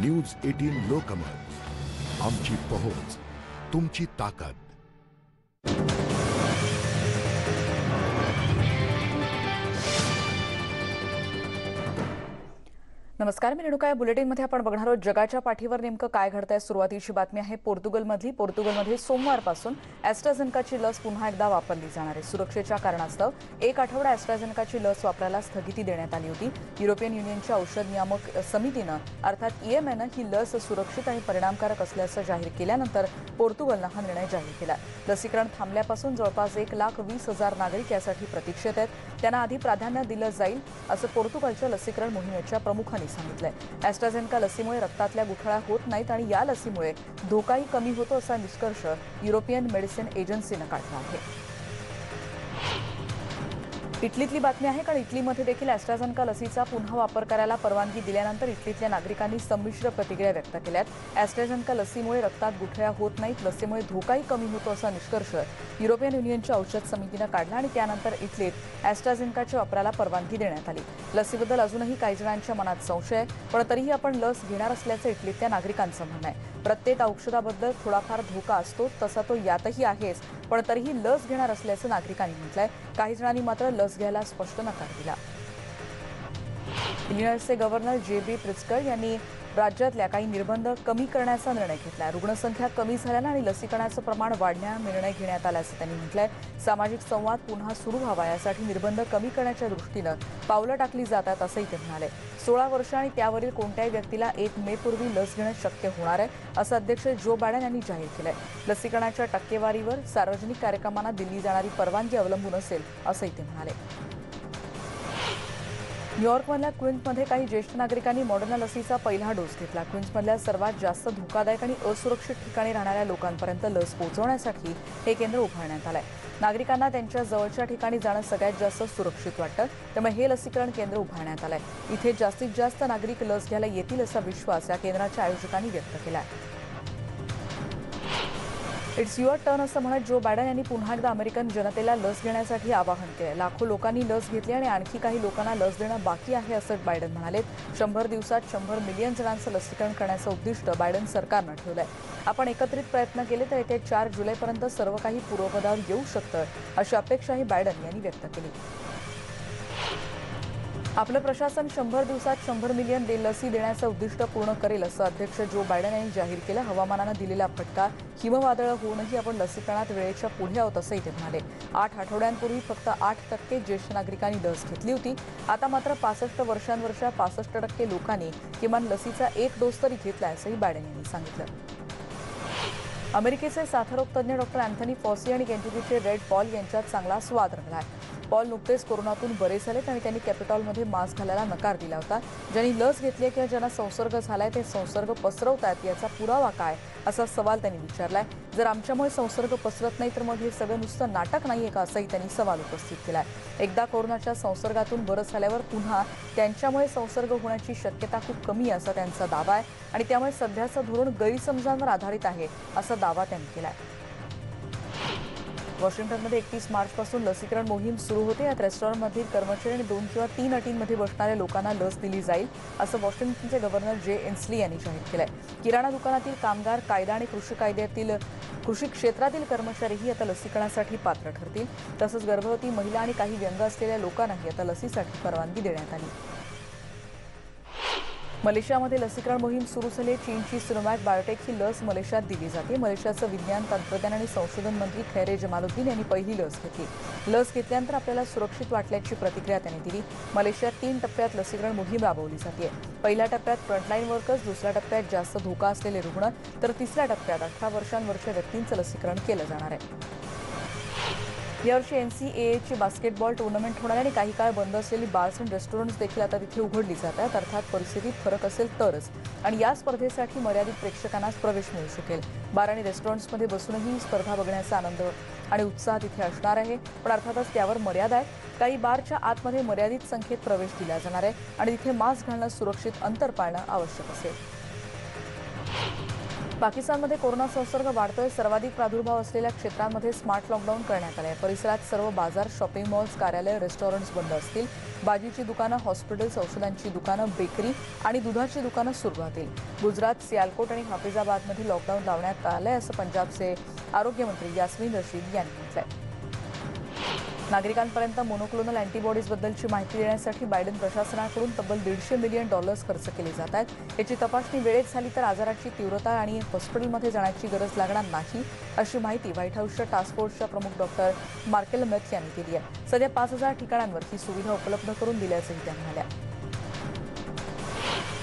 News 18 Lokmat, आमची पहोच, तुमची ताकद। नमस्कार, मी रेणुका। या बुलेटिनमध्ये आपण बघणार आहोत जगाच्या पाठीवर नेमकं काय घडतंय। सुरुवातीची बातमी आहे पोर्तुगलमध्ये सोमवारपासून ॲस्ट्राझेनेकाची लस पुन्हा एकदा वापरली जाणार आहे। सुरक्षेच्या कारणास्तव एक आठवडा ॲस्ट्राझेनेकाची लस वापरायला स्थगिती देण्यात आली होती। युरोपियन युनियनच्या औषध नियामक समितीनं अर्थात EMAनं ही लस सुरक्षित आणि परिणामकारक असल्याचं जाहीर केल्यानंतर पोर्तुगलनं हा निर्णय जाहीर केला। लसीकरण थांबल्यापासून जवळपास 1,20,000 नागरिक यासाठी प्रतीक्षेत आहेत। त्यांना आधी प्राधान्य दिलं जाईल असं पोर्तुगलच्या लसीकरण मोहिमेच्या प्रमुखांनी सांगितलंय। ॲस्ट्राझेनेका लसीमुळे रक्तातल्या गुठळ्या होत नाहीत आणि या लसीमुळे धोकाही कमी होतो असा निष्कर्ष युरोपियन मेडिसिन एजन्सीनं काढला आहे। इटलीतली बातमी आहे, कारण इटलीमध्ये देखील ॲस्ट्राझेनेका लसीचा पुन्हा वापर करायला परवानगी दिल्यानंतर इटलीतल्या नागरिकांनी संमिश्र प्रतिक्रिया व्यक्त केल्यात। ॲस्ट्राझेनेका लसीमुळे रक्तात गुठळ्या होत नाहीत, लसीमुळे धोकाही कमी होतो असा निष्कर्ष युरोपियन युनियनच्या औषध समितीनं काढला आणि त्यानंतर इटलीत ॲस्ट्राझेनेकाच्या वापराला परवानगी देण्यात आली। लसीबद्दल अजूनही काही जणांच्या मनात संशय आहे, पण तरीही आपण लस घेणार असल्याचं इटलीतल्या नागरिकांचं म्हणणं आहे। प्रत्येक औषधाबद्दल थोडाफार धोका असतो, तसा तो यातही आहेच, पण तरीही लस घेणार असल्याचं नागरिकांनी म्हटलंय। काही जणांनी मात्र लस घ्यायला स्पष्ट नकार दिला। इलिनॉयसचे गव्हर्नर JB प्रित्झकर यांनी राज्यातल्या काही निर्बंध कमी करण्याचा निर्णय घेतला। रुग्णसंख्या कमी झाल्यानं आणि लसीकरणाचं प्रमाण वाढण्यानं निर्णय घेण्यात आल्याचं त्यांनी म्हटलंय। सामाजिक संवाद पुन्हा सुरू व्हावा यासाठी निर्बंध कमी करण्याच्या दृष्टीनं पावलं टाकली जातात असंही ते म्हणाले। 16 वर्ष आणि त्यावरील कोणत्याही व्यक्तीला 1 मे पूर्वी लस घेणं शक्य होणार आहे असं अध्यक्ष जो बायडन यांनी जाहीर केलंय। लसीकरणाच्या टक्केवारीवर सार्वजनिक कार्यक्रमांना दिली जाणारी परवानगी अवलंबून असेल असंही ते म्हणाले। न्यूयॉर्कमधल्या क्वीन्समध्ये काही ज्येष्ठ नागरिकांनी मॉडर्ना लसीचा पहिला डोस घेतला। क्वीन्समधल्या सर्वात जास्त धोकादायक आणि असुरक्षित ठिकाणी राहणाऱ्या लोकांपर्यंत लस पोहोचवण्यासाठी हे केंद्र उभारण्यात आलंय। नागरिकांना त्यांच्या जवळच्या ठिकाणी जाणं सगळ्यात जास्त सुरक्षित वाटतं, त्यामुळे हे लसीकरण केंद्र उभारण्यात आलंय। इथे जास्तीत जास्त नागरिक लस घ्यायला येतील असा विश्वास या केंद्राच्या आयोजकांनी व्यक्त केलाय। इट्स युअर टर्न असं म्हणत जो बायडन यांनी पुन्हा एकदा अमेरिकन जनतेला लस घेण्यासाठी आवाहन केलं। लाखो लोकांनी लस घेतली आणि आणखी काही लोकांना लस देणं बाकी आहे असं बायडन म्हणाले। 100 दिवसात 100 मिलियन जणांचं लसीकरण करण्याचं उद्दिष्ट बायडन सरकारनं ठेवलंय। आपण एकत्रित प्रयत्न केले तर येत्या 4 जुलैपर्यंत सर्व काही पूर्वपदावर येऊ शकतं अशी अपेक्षाही बायडन यांनी व्यक्त केली। आपलं प्रशासन 100 दिवसात 100 मिलियन लसी देण्याचं उद्दिष्ट पूर्ण करेल असं अध्यक्ष जो बायडन यांनी जाहीर केलं। हवामानानं दिलेला फटका, हिमवादळं होऊनही आपण लसीकरणात वेळेच्या पुढे आहोत असंही ते म्हणाले। 8 आठवड्यांपूर्वी फक्त 8% ज्येष्ठ नागरिकांनी लस घेतली होती। आता मात्र 65 वर्षांवरच्या 65% लोकांनी किमान लसीचा 1 डोस तरी घेतला असंही बायडन यांनी सांगितलं। अमेरिकेचे साथरोग तज्ज्ञ डॉक्टर अँथनी फॉसी आणि केंटकीचे रेड पॉल यांच्यात चांगलाच वाद रंगलाय। पॉल नुकतेच कोरोनातून बरे झालेत आणि त्यांनी कॅपिटॉलमध्ये मास्क घालायला नकार दिला होता। ज्यांनी लस घेतली किंवा ज्यांना संसर्ग झालाय ते संसर्ग पसरवतात याचा पुरावा काय असा सवाल त्यांनी विचारलाय। जर आमच्यामुळे संसर्ग पसरत नाही तर मग हे सगळं नुसतं नाटक नाहीये का असंही त्यांनी सवाल उपस्थित केलाय। एकदा कोरोनाच्या संसर्गातून बरं झाल्यावर पुन्हा त्यांच्यामुळे संसर्ग होण्याची शक्यता खूप कमी आहे असा त्यांचा दावा आहे आणि त्यामुळे सध्याचं धोरण गैरसमजांवर आधारित आहे असा दावा त्यांनी केलाय। वॉशिंग्टनमध्ये 31 मार्चपासून लसीकरण मोहीम सुरू होते। यात रेस्टॉरंटमधील कर्मचारी आणि 2 किंवा 3 अटींमध्ये बसणाऱ्या लोकांना लस दिली जाईल असं वॉशिंग्टनचे गव्हर्नर जे इन्स्ली यांनी जाहीर केलंय। किराणा दुकानातील कामगार, कायदा आणि कृषी क्षेत्रातील कर्मचारीही आता लसीकरणासाठी पात्र ठरतील। तसंच गर्भवती महिला आणि काही व्यंग असलेल्या लोकांनाही आता लसीसाठी परवानगी देण्यात आली। मलेशियामध्ये लसीकरण मोहीम सुरू झाली आहे। चीनची सिनोवॅक बायोटेक ही लस मलेशियात दिली जाते। मलेशियाचे विज्ञान, तंत्रज्ञान आणि संशोधन मंत्री खैरे जमालुद्दीन यांनी पहिली लस घेतली। लस घेतल्यानंतर आपल्याला सुरक्षित वाटल्याची प्रतिक्रिया त्यांनी दिली। मलेशियात 3 टप्प्यात लसीकरण मोहीम राबवली जाते। पहिल्या टप्प्यात फ्रंटलाईन वर्कर्स, दुसऱ्या टप्प्यात जास्त धोका असलेले रुग्ण, तर तिसऱ्या टप्प्यात 18 वर्षांवरच्या व्यक्तींचं लसीकरण केलं जाणार आहे। यावर्षी NCAAची बास्केटबॉल टुर्नामेंट होणार आहे आणि काही काळ बंद असलेली बार्स आणि रेस्टॉरंट्स देखील आता तिथे उघडली जातात। अर्थात परिस्थितीत फरक असेल तरच, आणि या स्पर्धेसाठी मर्यादित प्रेक्षकांनाच प्रवेश मिळू शकेल। बार आणि रेस्टॉरंट्समध्ये बसूनही स्पर्धा बघण्याचा आनंद आणि उत्साह तिथे असणार आहे, पण अर्थातच त्यावर मर्यादा आहे। काही बारच्या आतमध्ये मर्यादित संख्येत प्रवेश दिला जाणार आहे आणि तिथे मास्क घालणं, सुरक्षित अंतर पाळणं आवश्यक असेल। पाकिस्तानमध्ये कोरोना संसर्ग वाढतोय. सर्वाधिक प्रादुर्भाव असलेल्या क्षेत्रांमध्ये स्मार्ट लॉकडाऊन करण्यात आले आहे. परिसरात सर्व बाजार, शॉपिंग मॉल्स, कार्यालय, रेस्टॉरंट्स बंद असतील. भाजीची दुकानं, हॉस्पिटल्स, औषधांची दुकानं, बेकरी आणि दुधाची दुकानं सुरू राहतील. गुजरात, सियालकोट आणि हाफिजाबादमध्ये लॉकडाऊन लावण्यात आलंय असं पंजाबचे आरोग्यमंत्री यास्मीन रशीद यांनी म्हटलंय. नागरिकांपर्यंत मोनोक्लोनल अँटीबॉडीजबद्दलची माहिती देण्यासाठी बायडन प्रशासनाकडून तब्बल $150 मिलियन खर्च केले जात आहेत. याची तपासणी वेळेत झाली तर आजाराची तीव्रता आणि हॉस्पिटलमध्ये जाण्याची गरज लागणार नाही, अशी माहिती व्हाईट हाऊसच्या टास्क फोर्सच्या प्रमुख डॉक्टर मार्केल मेथ यांनी दिली आहे. सध्या 5,000 ठिकाणांवर ही सुविधा उपलब्ध करून दिल्याचंही त्या म्हणाल्या.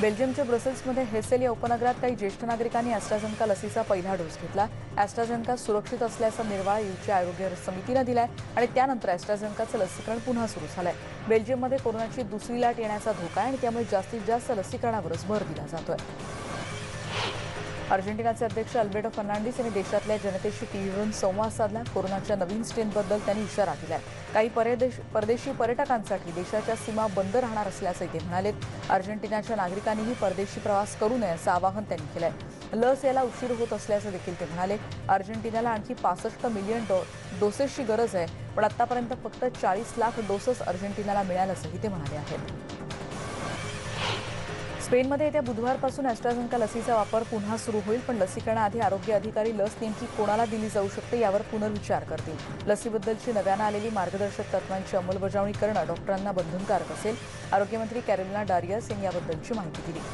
बेल्जियमच्या ब्रसेल्समध्ये हेसेल या उपनगरात काही ज्येष्ठ नागरिकांनी ॲस्ट्राझेनेका लसीचा पहिला डोस घेतला. ॲस्ट्राझेनेका सुरक्षित असल्याचा निर्वाळा यूच्या आरोग्य समितीनं दिलाय आणि त्यानंतर ॲस्ट्राझेनेकाचं लसीकरण पुन्हा सुरू झालंय. बेल्जियममध्ये कोरोनाची दुसरी लाट येण्याचा धोका आहे आणि त्यामुळे जास्तीत जास्त लसीकरणावरच भर दिला जातोय. अर्जेंटिनाचे अध्यक्ष अल्बर्टो फर्नांडिस यांनी देशातल्या जनतेशी टीव्हीवरून संवाद साधला. कोरोनाच्या नवीन स्ट्रेनबद्दल त्यांनी इशारा दिलाय. काही परदेशी पर्यटकांसाठी देशाच्या सीमा बंद राहणार असल्याचंही ते म्हणाले. अर्जेंटिनाच्या नागरिकांनीही परदेशी प्रवास करू नये असं आवाहन त्यांनी केलंय. लस याला उशीर होत असल्याचं देखील ते म्हणाले. अर्जेंटिनाला आणखी 65 मिलियन डोसेसची गरज आहे, पण आतापर्यंत फक्त 40 लाख डोसेस अर्जेंटिनाला मिळाल असंही ते म्हणाले आहेत. स्पेनमध्ये येत्या बुधवारपासून ॲस्ट्राझेनेका लसीचा वापर पुन्हा सुरू होईल, पण लसीकरणाआधी आरोग्य अधिकारी लस नेमकी कोणाला दिली जाऊ शकते यावर पुनर्विचार करतील. लसीबद्दलची नव्यानं आलेली मार्गदर्शक तत्वांची अंमलबजावणी करणं डॉक्टरांना बंधनकारक असेल. आरोग्यमंत्री कॅरोलिना डारियस यांनी याबद्दलची माहिती दिली.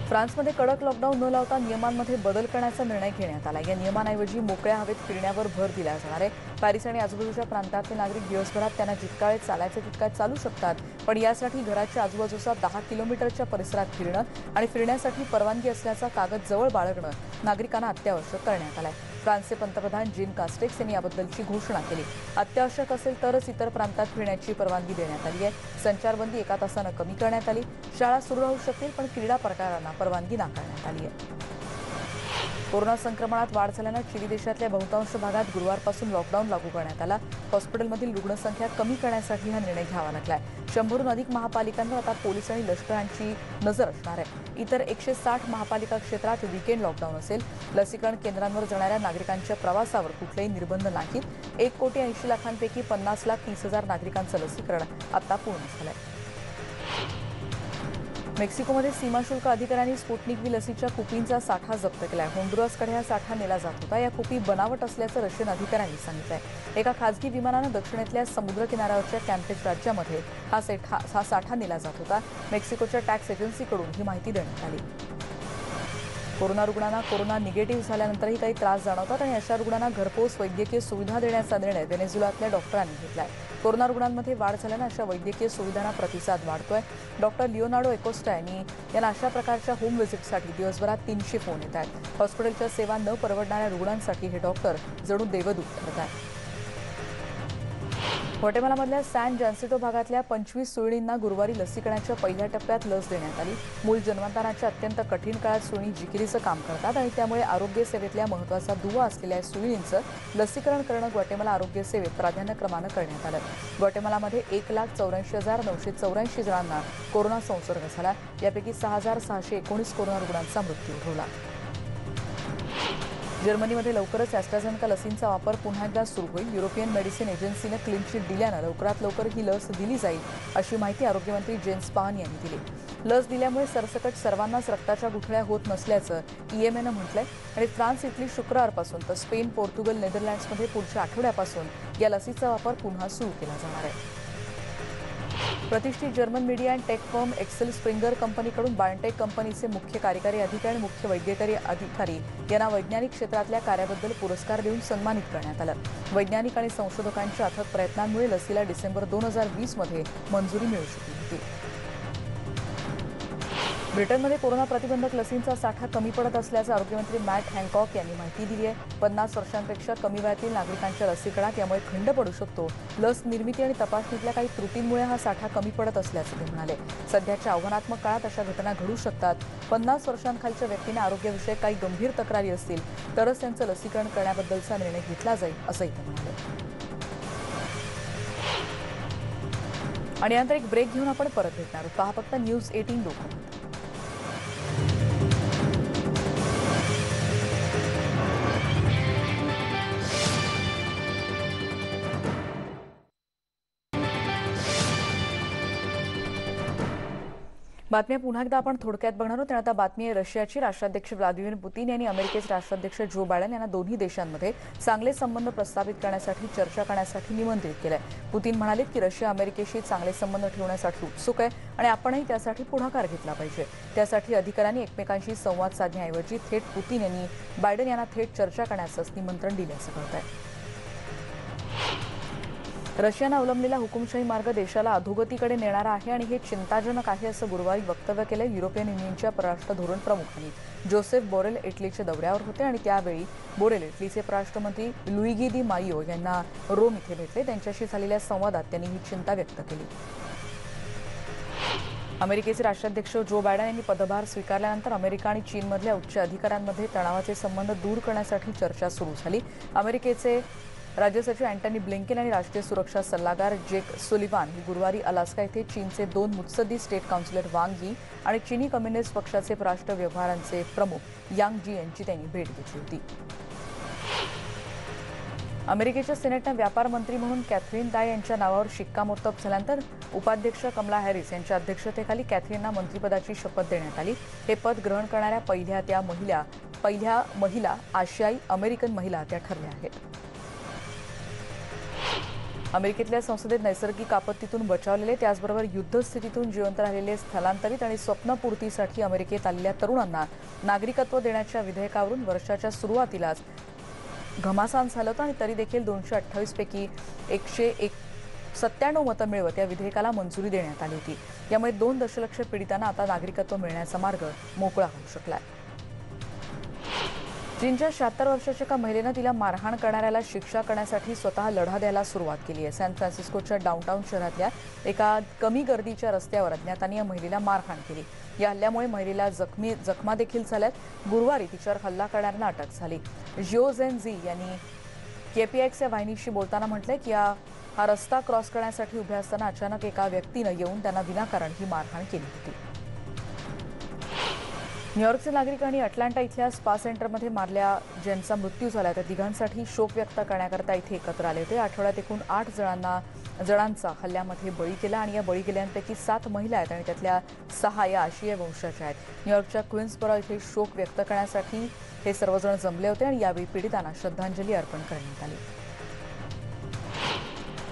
फ्रान्समध्ये कडक लॉकडाऊन न लावता नियमांमध्ये बदल करण्याचा निर्णय घेण्यात आला. या नियमांऐवजी मोकळ्या हवेत फिरण्यावर भर दिला जाणार आहे. पॅरिस आणि आजूबाजूच्या प्रांतातले नागरिक दिवसभरात त्यांना जितका वेळ चालायचं तितका चालू शकतात, पण यासाठी घराच्या आजूबाजूचा 10 किलोमीटरच्या परिसरात फिरणं आणि फिरण्यासाठी परवानगी असल्याचा कागद जवळ बाळगणं नागरिकांना अत्यावश्यक करण्यात आलंय. फ्रान्सचे पंतप्रधान जीन कास्टेक्स यांनी याबद्दलची घोषणा केली. अत्यावश्यक असेल तरच इतर प्रांतात फिरण्याची परवानगी देण्यात आली आहे. संचारबंदी 1 तासानं कमी करण्यात आली. शाळा सुरू राहू शकतील, पण क्रीडा प्रकारांना परवानगी नाकारण्यात आली आहे. कोरोना संक्रमणात वाढ झाल्यानं चिली देशातल्या बहुतांश भागात गुरुवारपासून लॉकडाऊन लागू करण्यात आला. हॉस्पिटलमधील रुग्णसंख्या कमी करण्यासाठी हा निर्णय घ्यावा लागलाय. 100हून अधिक महापालिकांवर आता पोलीस आणि लष्करांची नजर असणार आहे. इतर 160 महापालिका क्षेत्रात वीकेंड लॉकडाऊन असेल. लसीकरण केंद्रांवर जाणाऱ्या नागरिकांच्या प्रवासावर कुठलेही निर्बंध नाहीत. 1,80,00,000 50,30,000 नागरिकांचं लसीकरण आता पूर्ण झालंय. मेक्सिकोमध्ये सीमाशुल्क अधिकाऱ्यांनी स्पुटनिक व्ही लसीच्या कुपींचा साठा जप्त केलाय. होंडुरासकडे हा साठा नेला जात होता. या कुपी बनावट असल्याचं रशियन अधिकाऱ्यांनी सांगितलंय. एका खासगी विमानानं दक्षिणेतल्या समुद्र किनाऱ्यावरच्या कॅम्पेच राज्यामध्ये हा साठा नेला जात होता. मेक्सिकोच्या टॅक्स एजन्सीकडून ही माहिती देण्यात आली. कोरोना रुग्णांना कोरोना निगेटिव्ह झाल्यानंतरही काही त्रास जाणवतात आणि अशा रुग्णांना घरपोच वैद्यकीय सुविधा देण्याचा निर्णय व्हेनेझुएलातल्या डॉक्टरांनी घेतलाय. कोरोना रुग्णांमध्ये वाढ झाल्यानं अशा वैद्यकीय सुविधांना प्रतिसाद वाढतोय. डॉक्टर लिओनार्डो एकोस्टा यांना अशा प्रकारच्या होम व्हिजिटसाठी दिवसभरात 300 फोन येत आहेत. हॉस्पिटलच्या सेवा न परवडणाऱ्या रुग्णांसाठी हे डॉक्टर जणू देवदूत ठरत आहेत. ग्वाटेमालामधल्या सॅन जॅन्सिटो भागातल्या 25 सुईणींना गुरुवारी लसीकरणाच्या पहिल्या टप्प्यात लस देण्यात आली. मूल जन्मतानाच्या अत्यंत कठीण काळात सुईणी जिकिरीचं काम करतात आणि त्यामुळे आरोग्य सेवेतल्या महत्त्वाचा दुवा असलेल्या सुईणींचं लसीकरण करणं ग्वाटेमाला आरोग्य सेवेत प्राधान्यक्रमानं करण्यात आलं. ग्वाटेमालामध्ये 1,84,984 जणांना कोरोना संसर्ग झाला. यापैकी 6,619 कोरोना रुग्णांचा मृत्यू ओढवला. जर्मनीमध्ये लवकरच ॲस्ट्राझेनेका लसींचा वापर पुन्हा एकदा सुरू होईल. युरोपियन मेडिसिन एजन्सीनं क्लीन चिट दिल्यानं लवकरात लवकर ही लस दिली जाईल, अशी माहिती आरोग्यमंत्री जेन्स स्पाहन यांनी दिली. लस दिल्यामुळे सरसकट सर्वांनाच रक्ताच्या गुठळ्या होत नसल्याचं EMAनं म्हटलंय आणि फ्रान्स, इटली शुक्रवारपासून तर स्पेन, पोर्तुगल, नेदरलँड्समध्ये पुढच्या आठवड्यापासून या लसीचा वापर पुन्हा सुरू केला जाणार आहे. प्रतिष्ठित German media and tech firm Axel Springer कंपनीकडून बायोटेक कंपनीचे मुख्य कार्यकारी अधिकारी आणि मुख्य वैद्यकीय अधिकारी यांना वैज्ञानिक क्षेत्रातल्या कार्याबद्दल पुरस्कार देऊन सन्मानित करण्यात आलं. वैज्ञानिक आणि संशोधकांच्या अथक प्रयत्नांमुळे लसीला डिसेंबर 2020 मध्ये मंजुरी मिळू शकली होती. ब्रिटनमध्ये कोरोना प्रतिबंधक लसींचा साठा कमी पडत असल्याचं आरोग्यमंत्री मॅट हँकॉक यांनी माहिती दिली आहे. 50 वर्षांपेक्षा कमी वयातील नागरिकांच्या लसीकरणात यामुळे खंड पडू शकतो. लस निर्मिती आणि तपासणीतल्या काही त्रुटींमुळे हा साठा कमी पडत असल्याचं ते म्हणाले. सध्याच्या आव्हानात्मक काळात अशा घटना घडू शकतात. 50 वर्षांखालच्या व्यक्तींना आरोग्यविषयक काही गंभीर तक्रारी असतील तरच त्यांचं लसीकरण करण्याबद्दलचा निर्णय घेतला जाईल, असंही ते म्हणाले. आणि यानंतर एक ब्रेक घेऊन आपण परत भेटणार आहोत. पहा फक्त न्यूज 18 लोकमत. बातम्या पुन्हा एकदा आपण थोडक्यात बघणार आहोत. आता बातमी आहे रशियाची. राष्ट्राध्यक्ष व्लादिमीर पुतीन यांनी अमेरिकेचे राष्ट्राध्यक्ष जो बायडन यांना दोन्ही देशांमध्ये चांगले संबंध प्रस्थापित करण्यासाठी चर्चा करण्यासाठी निमंत्रित केलंय. पुतीन म्हणाले की रशिया अमेरिकेशी चांगले संबंध ठेवण्यासाठी उत्सुक आहे आणि आपणही त्यासाठी पुढाकार घेतला पाहिजे. त्यासाठी अधिकाऱ्यांनी एकमेकांशी संवाद साधण्याऐवजी थेट पुतीन यांनी बायडन यांना थेट चर्चा करण्याचंच निमंत्रण दिल्याचं कळतंय. रशियानं अवलंबलेला हुकुमशाही मार्ग देशाला अधोगतीकडे नेणारा आहे आणि हे चिंताजनक आहे असं गुरुवारी वक्तव्य केलं युरोपियन युनियनच्या परराष्ट्र धोरण प्रमुखांनी. जोसेफ बोरेल इटलीच्या दौऱ्यावर होते आणि त्यावेळी बोरेल इटलीचे परराष्ट्रमंत्री लुईगी दी मारियो यांना रोम इथे भेटले. त्यांच्याशी झालेल्या संवादात त्यांनी ही चिंता व्यक्त केली. अमेरिकेचे राष्ट्राध्यक्ष जो बायडन यांनी पदभार स्वीकारल्यानंतर अमेरिका आणि चीनमधल्या उच्च अधिकाऱ्यांमध्ये तणावाचे संबंध दूर करण्यासाठी चर्चा सुरू झाली. अमेरिकेचे राज्य सचिव अँटनी ब्लिंकेन आणि राष्ट्रीय सुरक्षा सल्लागार जेक सुलिव्हान ही गुरुवारी अलास्का येथे चीनचे 2 मुत्सद्दी स्टेट काउन्सिलर वांग यी आणि चीनी कम्युनिस्ट पक्षाचे परराष्ट्र व्यवहारांचे प्रमुख यांग जी यांची त्यांनी भेट घेतली होती. अमेरिकेच्या सिनेटनं व्यापार मंत्री म्हणून कॅथरीन ताय यांच्या नावावर शिक्कामोर्तब झाल्यानंतर उपाध्यक्ष कमला हॅरिस यांच्या अध्यक्षतेखाली कॅथरीनना मंत्रिपदाची शपथ देण्यात आली. हे पद ग्रहण करणाऱ्या पहिल्या महिला आशियाई अमेरिकन महिला त्या ठरल्या आहेत. अमेरिकेतल्या संसदेत नैसर्गिक आपत्तीतून बचावलेले त्याचबरोबर युद्धस्थितीतून जिवंत राहिलेले स्थलांतरित आणि स्वप्नपूर्तीसाठी अमेरिकेत आलेल्या तरुणांना नागरिकत्व देण्याच्या विधेयकावरून वर्षाच्या सुरुवातीलाच घमासान झालं होतं आणि तरी देखील 228 पैकी 197 मतं मिळवत या विधेयकाला मंजुरी देण्यात आली होती. यामुळे 2 दशलक्ष पीडितांना आता नागरिकत्व मिळण्याचा मार्ग मोकळा होऊ शकला. चीनच्या 76 वर्षाच्या एका महिलेनं तिला मारहाण करणाऱ्याला शिक्षा करण्यासाठी स्वतः लढा द्यायला सुरुवात केली आहे. सॅन फ्रान्सिस्कोच्या डाऊनटाऊन शहरातल्या एका कमी गर्दीच्या रस्त्यावर अज्ञातांनी या महिलेला मारहाण केली. या हल्ल्यामुळे महिलेला जखमा देखील झाल्यात. गुरुवारी तिच्यावर हल्ला करणाऱ्यांना अटक झाली. जिओ झेन झी यांनी KPIX या वाहिनीशी बोलताना म्हटलंय की हा रस्ता क्रॉस करण्यासाठी उभे असताना अचानक एका व्यक्तीनं येऊन त्यांना विनाकारण ही मारहाण केली होती. न्यूयॉर्कचे नागरिक आणि अटलांटा इथल्या स्पा सेंटरमध्ये मारल्या ज्यांचा मृत्यू झाला त्या तिघांसाठी शोक व्यक्त करण्याकरता इथे एकत्र आले होते. आठवड्यात एकूण 8 जणांचा हल्ल्यामध्ये बळी गेला आणि या बळी गेल्यांपैकी 7 महिला आहेत आणि त्यातल्या 6 या आशियाई वंशाच्या आहेत. न्यूयॉर्कच्या क्वीन्सबरो इथे शोक व्यक्त करण्यासाठी हे सर्वजण जमले होते आणि यावेळी पीडितांना श्रद्धांजली अर्पण करण्यात आली.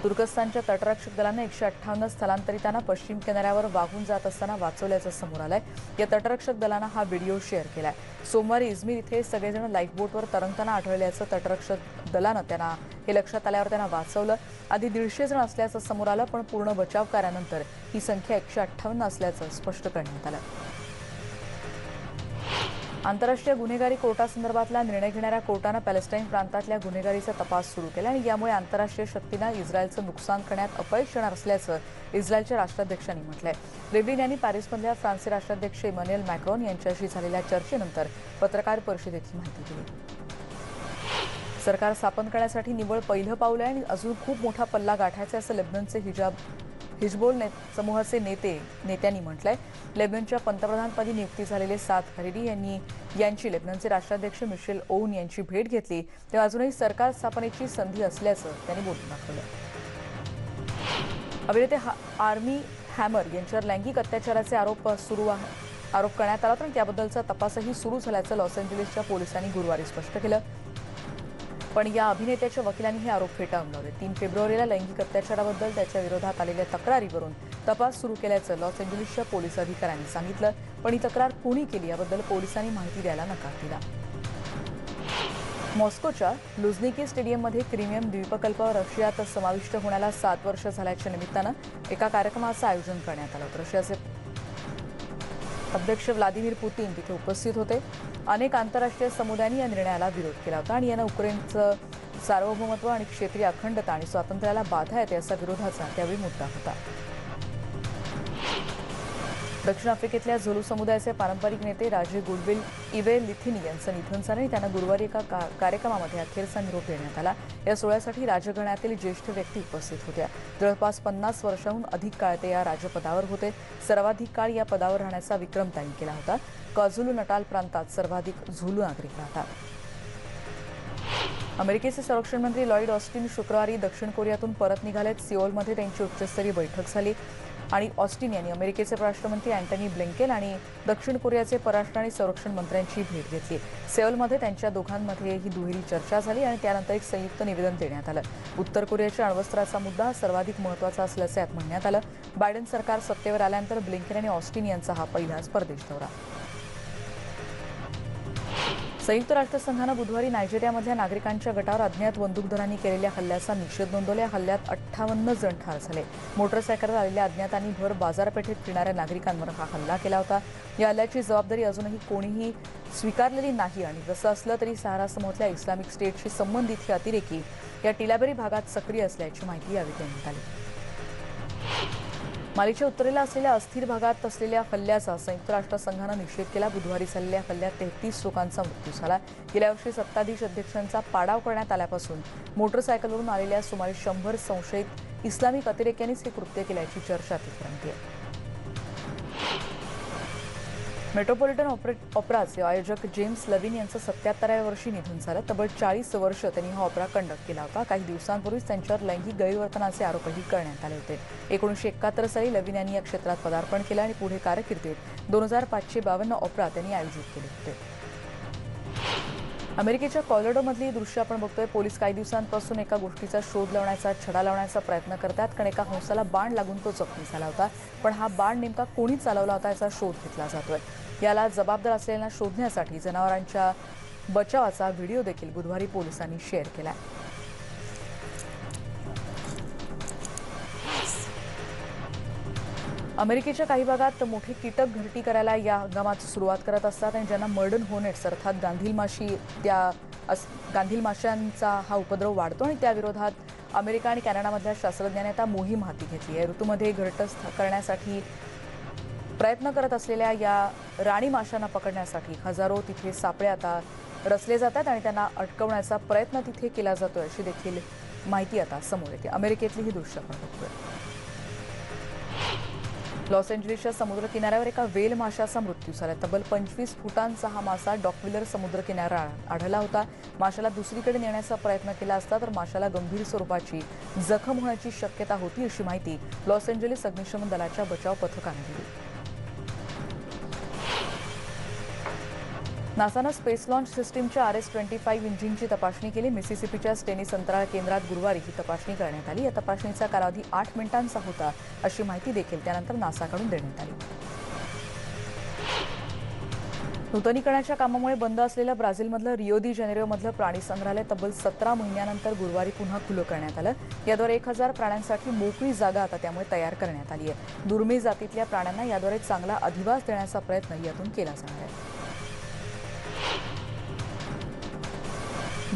तुर्कस्तानच्या तटरक्षक दलानं 158 स्थलांतरितांना पश्चिम किनाऱ्यावर वाहून जात असताना वाचवल्याचं समोर आलंय. या तटरक्षक दलानं हा व्हिडिओ शेअर केलाय. सोमवारी इझमिर इथे सगळेजण लाईफबोटवर तरंगताना आढळल्याचं तटरक्षक दलानं त्यांना हे लक्षात आल्यावर त्यांना वाचवलं. आधी 150 जण असल्याचं समोर आलं, पण पूर्ण बचाव कार्यानंतर ही संख्या 158 असल्याचं स्पष्ट करण्यात आलं. आंतरराष्ट्रीय गुन्हेगारी कोर्टासंदर्भातला निर्णय घेणाऱ्या कोर्टानं पॅलेस्टाईन प्रांतातल्या गुन्हेगारीचा तपास सुरू केला आणि यामुळे आंतरराष्ट्रीय शक्तींना इस्रायलचं नुकसान करण्यात अपयश येणार असल्याचं इस्रायलच्या राष्ट्राध्यक्षांनी म्हटलंय. रिव्लिन यांनी पॅरिसमधल्या फ्रान्सचे राष्ट्राध्यक्ष इमॅन्युएल मॅक्रॉन यांच्याशी झालेल्या चर्चेनंतर पत्रकार परिषदेत ही माहिती दिली. सरकार स्थापन करण्यासाठी निव्वळ पहिलं पाऊल आहे आणि अजून खूप मोठा पल्ला गाठायचा असं लेबननचे हिजबोल समूहाचे नेत्यांनी म्हटलंय. लेबननच्या पंतप्रधानपदी नियुक्ती झालेले साद हरिरी यांची लेबननचे राष्ट्राध्यक्ष मिशेल ओन यांची भेट घेतली तेव्हा अजूनही सरकार स्थापनेची संधी असल्याचं त्यांनी बोलून दाखवलं. अभिनेते आर्मी हॅमर यांच्यावर लैंगिक अत्याचाराचे आरोप करण्यात आला तर त्याबद्दलचा तपासही सुरू झाल्याचं लॉस एंजेलिसच्या पोलिसांनी गुरुवारी स्पष्ट केलं. पण या अभिनेत्याच्या वकिलांनी हे आरोप फेटाळून लावले. 3 फेब्रुवारीला लैंगिक अत्याचाराबद्दल त्याच्या विरोधात आलेल्या तक्रारीवरून तपास सुरू केल्याचं लॉस एंजेलिसच्या पोलीस अधिकाऱ्यांनी सांगितलं. पण ही तक्रार कोणी केली याबद्दल पोलिसांनी माहिती द्यायला नकार दिला. मॉस्कोच्या लुझनिकी स्टेडियममध्ये क्रिमियम द्वीपकल्पावर रशियात समाविष्ट होण्याला 7 वर्ष झाल्याच्या निमित्तानं एका कार्यक्रमाचं आयोजन करण्यात आलं होतं. रशियाचे अध्यक्ष व्लादिमीर पुतीन तिथे उपस्थित होते. अनेक आंतरराष्ट्रीय समुदायांनी या निर्णयाला विरोध केला होता आणि यानं उक्रेनचं सार्वभौमत्व आणि क्षेत्रीय अखंडता आणि स्वातंत्र्याला बाधा येते असा विरोधाचा त्यावेळी मुद्दा होता. दक्षिण आफ्रिकेतल्या झुलू समुदायाचे पारंपरिक नेते राजे गुडविल इवे लिथिनी यांचं निधन झालं आणि त्यांना गुरुवारी एका कार्यक्रमामध्ये अखेरचा निरोप देण्यात आला. या सोहळ्यासाठी राजघराण्यातील ज्येष्ठ व्यक्ती उपस्थित होत्या. जवळपास 50 वर्षांहून अधिक काळ ते या राजपदावर होते. सर्वाधिक काळ या पदावर राहण्याचा विक्रम त्यांनी केला होता. क्वाझुलु नटाल प्रांतात सर्वाधिक झुलू नागरिक राहतात. अमेरिकेचे संरक्षण मंत्री लॉईड ऑस्टिन शुक्रवारी दक्षिण कोरियातून परत निघालेत. सिओलमध्ये त्यांची उच्चस्तरीय बैठक झाली. आणि ऑस्टिन यांनी अमेरिकेचे परराष्ट्रमंत्री अँटनी ब्लिंकेन आणि दक्षिण कोरियाचे परराष्ट्र आणि संरक्षण मंत्र्यांची भेट घेतली। सेऊलमध्ये त्यांच्या दोघांमध्ये ही दुहेरी चर्चा झाली आणि त्यानंतर एक संयुक्त निवेदन देण्यात आलं। उत्तर कोरियाच्या अण्वस्त्राचा मुद्दा सर्वाधिक महत्त्वाचा असल्याचे यात म्हणण्यात आलं। बायडन सरकार सत्तेवर आल्यानंतर ब्लिंकेन आणि ऑस्टिन यांचा हा पहिलाच परदेश दौरा। संयुक्त राष्ट्रसंघानं बुधवारी नायजेरियामधल्या नागरिकांच्या गटावर अज्ञात बंदूकधारांनी केलेल्या हल्ल्याचा निषेध नोंदवला। हल्ल्यात 58 जण ठार झाले। मोटरसायकलवर आलेल्या अज्ञातांनी भर बाजारपेठेत फिरणाऱ्या नागरिकांवर हा हल्ला केला होता। या हल्ल्याची जबाबदारी अजूनही कोणीही स्वीकारलेली नाही आणि जसं असलं तरी सहारा समूहातल्या इस्लामिक स्टेटशी संबंधित हे अतिरेकी या टिलाबेरी भागात सक्रिय असल्याची माहिती यावेळी देण्यात आली। मालीच्या उत्तरेला असलेल्या अस्थिर भागात असलेल्या हल्ल्याचा संयुक्त राष्ट्रसंघानं निषेध केला। बुधवारी झालेल्या हल्ल्यात 33 लोकांचा मृत्यू झाला। गेल्या वर्षी सत्ताधीश अध्यक्षांचा पाडाव करण्यात आल्यापासून मोटरसायकलवरून आलेल्या सुमारे 100 संशयित इस्लामिक अतिरेक्यांनीच हे कृत्य केल्याची चर्चा तिथे रंगतेय। मेट्रोपॉलिटन ऑपराचे आयोजक जेम्स लविन यांचं 77व्या वर्षी निधन झालं। तब्बल 40 वर्ष त्यांनी हा ऑपरा कंडक्ट केला होता। काही दिवसांपूर्वीच त्यांच्यावर लैंगिक गैरवर्तनाचे आरोपही करण्यात आले होते। 1971 साली लविन यांनी या क्षेत्रात पदार्पण केलं आणि पुढे कारकिर्दीत 2552 ऑपरा त्यांनी आयोजित केले होते। अमेरिकेच्या कॉलोराडोमधली दृश्य आपण बघतोय। पोलीस काही दिवसांपासून एका गोष्टीचा शोध लावण्याचा छडा लावण्याचा प्रयत्न करतात, कारण एका हंसाला बाण लागून तो जखमी झाला होता। पण हा बाण नेमका कोणी चालवला होता याचा शोध घेतला जातोय। याला जबाबदार असलेल्यांना शोधण्यासाठी जनावरांच्या बचावाचा व्हिडिओ देखील बुधवारी पोलिसांनी शेअर केलाय। अमेरिकेच्या काही भागात मोठे कीटक घरटी करायला या हंगामात सुरुवात करत असतात आणि ज्यांना मर्डन होनेट्स अर्थात गांधील माशांचा हा उपद्रव वाढतो आणि त्याविरोधात अमेरिका आणि कॅनडामधल्या शास्त्रज्ञांनी आता मोहीम हाती घेतली आहे। ऋतूमध्ये घरटं करण्यासाठी प्रयत्न करत असलेल्या या राणी माशांना पकडण्यासाठी हजारो तिथे सापळे आता रचले जातात आणि त्यांना अटकवण्याचा प्रयत्न तिथे केला जातोय अशी देखील माहिती आता समोर येते। अमेरिकेतली ही दृश्य आपण बघतोय। लॉस एंजेलिसच्या समुद्र किनाऱ्यावर एका वेल माशाचा मृत्यू झाला। तब्बल 25 फुटांचा हा मासा डॉकविलर समुद्र किनाऱ्यावर आढळला होता। माशाला दुसरीकडे नेण्याचा प्रयत्न केला असता तर माशाला गंभीर स्वरूपाची जखम होण्याची शक्यता होती अशी माहिती लॉस एंजेलिस अग्निशमन दलाच्या बचाव पथकाने दिली। नासानं स्पेस लॉन्च सिस्टीमच्या RS-25 इंजिनची तपासणी केली। मिसिसिपीच्या स्टेनिस अंतराळ केंद्रात गुरुवारी ही तपासणी करण्यात आली। या तपासणीचा कालावधी 8 मिनिटांचा होता अशी माहिती देखील त्यानंतर नासाकडून देण्यात आली। नूतनीकरणाच्या कामामुळे बंद असलेलं ब्राझीलमधलं रिओ दी जानेरोमधलं प्राणी संग्रहालय तब्बल 17 महिन्यानंतर गुरुवारी पुन्हा खुलं करण्यात आलं। याद्वारे 1000 प्राण्यांसाठी मोकळी जागा आता त्यामुळे तयार करण्यात आली आहे। दुर्मिळ जातीतल्या प्राण्यांना याद्वारे चांगला अधिवास देण्याचा प्रयत्न यातून केला जाणार आहे।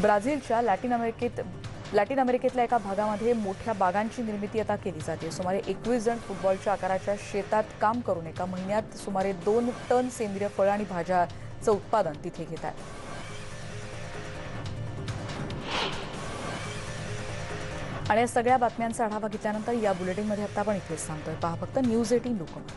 ब्राझीलच्या लॅटिन अमेरिकेतल्या एका भागामध्ये मोठ्या बागांची निर्मिती आता केली जाते। सुमारे 21 जण फुटबॉलच्या आकाराच्या शेतात काम करून एका महिन्यात सुमारे 2 टन सेंद्रिय फळं आणि भाज्याचं उत्पादन तिथे घेतात। आणि या सगळ्या बातम्यांचा आढावा घेतल्यानंतर या बुलेटिनमध्ये आता आपण इथेच थांबतोय। पहा फक्त न्यूज 18 लोकमत।